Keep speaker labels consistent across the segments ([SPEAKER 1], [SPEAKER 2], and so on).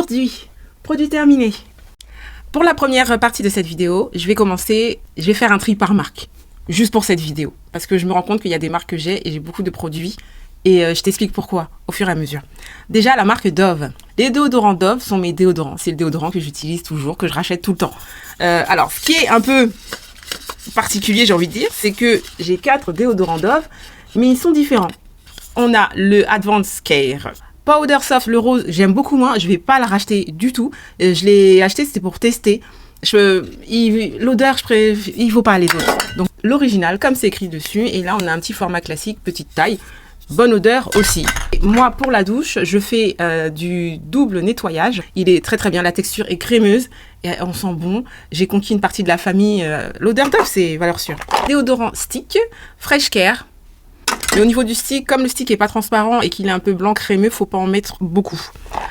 [SPEAKER 1] produits. Produits terminés. Pour la première partie de cette vidéo, je vais faire un tri par marque. Juste pour cette vidéo. Parce que je me rends compte qu'il y a des marques que j'ai et j'ai beaucoup de produits. Et je t'explique pourquoi au fur et à mesure. Déjà, la marque Dove. Les déodorants Dove sont mes déodorants. C'est le déodorant que j'utilise toujours, que je rachète tout le temps. Alors, ce qui est un peu particulier, j'ai envie de dire, c'est que j'ai 4 déodorants Dove, mais ils sont différents. On a le Advanced Care. Powder Soft, le rose, j'aime beaucoup moins. Je ne vais pas la racheter du tout. Je l'ai acheté, c'était pour tester. L'odeur, il ne faut pas les autres. Donc, l'original, comme c'est écrit dessus. Et là, on a un petit format classique, petite taille. Bonne odeur aussi. Moi, pour la douche, je fais du double nettoyage. Il est très très bien. La texture est crémeuse et on sent bon. J'ai conquis une partie de la famille. L'odeur Dove, c'est valeur sûre. Déodorant stick, Fresh Care. Mais au niveau du stick, comme le stick est pas transparent et qu'il est un peu blanc crémeux, faut pas en mettre beaucoup.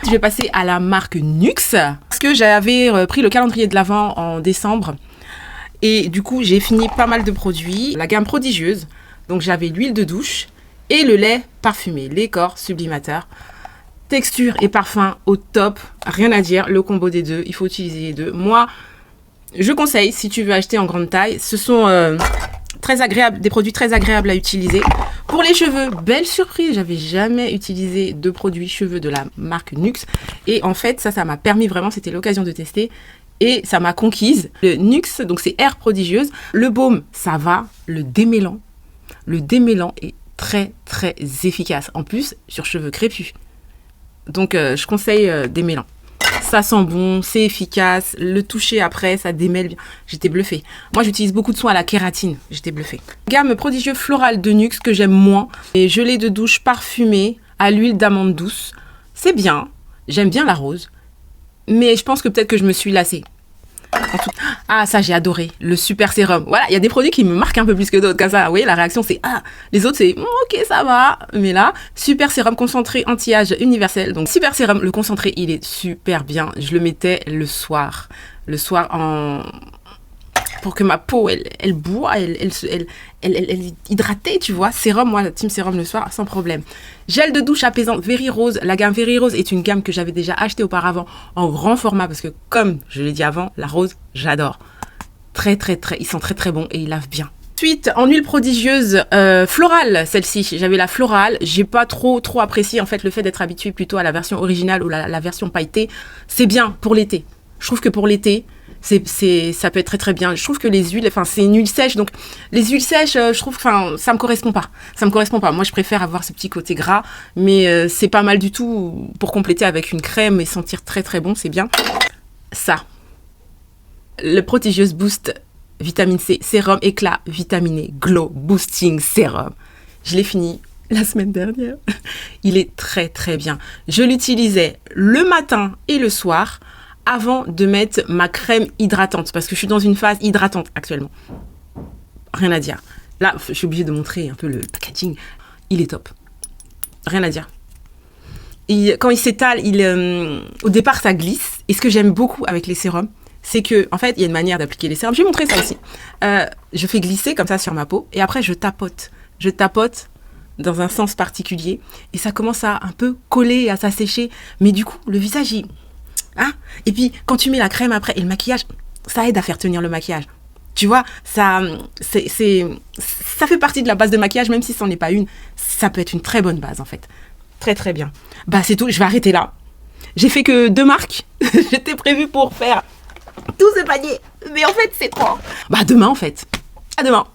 [SPEAKER 1] Je vais passer à la marque Nuxe parce que j'avais pris le calendrier de l'Avent en décembre et du coup j'ai fini pas mal de produits. La gamme prodigieuse. Donc j'avais l'huile de douche et le lait parfumé, les corps sublimateurs. Texture et parfum au top, rien à dire. Le combo des deux, il faut utiliser les deux. Moi, je conseille si tu veux acheter en grande taille. Ce sont très agréables, des produits très agréables à utiliser. Pour les cheveux, belle surprise, j'avais jamais utilisé de produits cheveux de la marque Nuxe. Et en fait, ça m'a permis vraiment, c'était l'occasion de tester. Et ça m'a conquise. Le Nuxe, donc c'est Air Prodigieuse. Le baume, ça va. Le démêlant est très très efficace. En plus, sur cheveux crépus. Donc, je conseille démêlant. Ça sent bon, c'est efficace. Le toucher après, ça démêle bien. J'étais bluffée. Moi, j'utilise beaucoup de soins à la kératine. J'étais bluffée. Gamme prodigieux florale de Nuxe que j'aime moins. Et gelée de douche parfumée à l'huile d'amande douce. C'est bien. J'aime bien la rose. Mais je pense que peut-être que je me suis lassée. Ah, ça, j'ai adoré. Le super sérum. Voilà, il y a des produits qui me marquent un peu plus que d'autres. Comme ça, vous voyez, la réaction, c'est ah. Les autres, c'est ok, ça va. Mais là, super sérum concentré anti-âge universel. Donc, super sérum, le concentré, il est super bien. Je le mettais le soir. Pour que ma peau, elle boit, elle est hydratée, tu vois. Sérum, moi, team sérum le soir, sans problème. Gel de douche apaisant Very Rose. La gamme Very Rose est une gamme que j'avais déjà achetée auparavant en grand format parce que, comme je l'ai dit avant, la rose, j'adore. Ils sont très très bons et ils lavent bien. Ensuite, en huile prodigieuse, florale, celle-ci. J'avais la florale. J'ai pas trop apprécié, en fait, le fait d'être habituée plutôt à la version originale ou la version pailletée. C'est bien pour l'été. Je trouve que pour l'été, ça peut être très très bien. Je trouve que les huiles, c'est une huile sèche, donc les huiles sèches, je trouve que ça me correspond pas. Moi, je préfère avoir ce petit côté gras, mais c'est pas mal du tout pour compléter avec une crème et sentir très très bon, c'est bien. Ça, le Prodigieuse Boost Vitamine C Sérum Éclat Vitaminé Glow Boosting Sérum. Je l'ai fini la semaine dernière. Il est très très bien. Je l'utilisais le matin et le soir avant de mettre ma crème hydratante, parce que je suis dans une phase hydratante actuellement. Rien à dire. Là, je suis obligée de montrer un peu le packaging. Il est top. Rien à dire. Quand il s'étale, au départ, ça glisse. Et ce que j'aime beaucoup avec les sérums, c'est que, en fait, il y a une manière d'appliquer les sérums. Je vais montrer ça aussi. Je fais glisser comme ça sur ma peau, et après, je tapote. Je tapote dans un sens particulier, et ça commence à un peu coller, à s'assécher. Mais du coup, le visage, hein? Et puis, quand tu mets la crème après et le maquillage, ça aide à faire tenir le maquillage. Tu vois, ça fait partie de la base de maquillage, même si ce n'en est pas une. Ça peut être une très bonne base, en fait. Très, très bien. Bah, c'est tout. Je vais arrêter là. J'ai fait que 2 marques. J'étais prévue pour faire tout ce panier. Mais en fait, c'est 3. Bah, demain, en fait. À demain.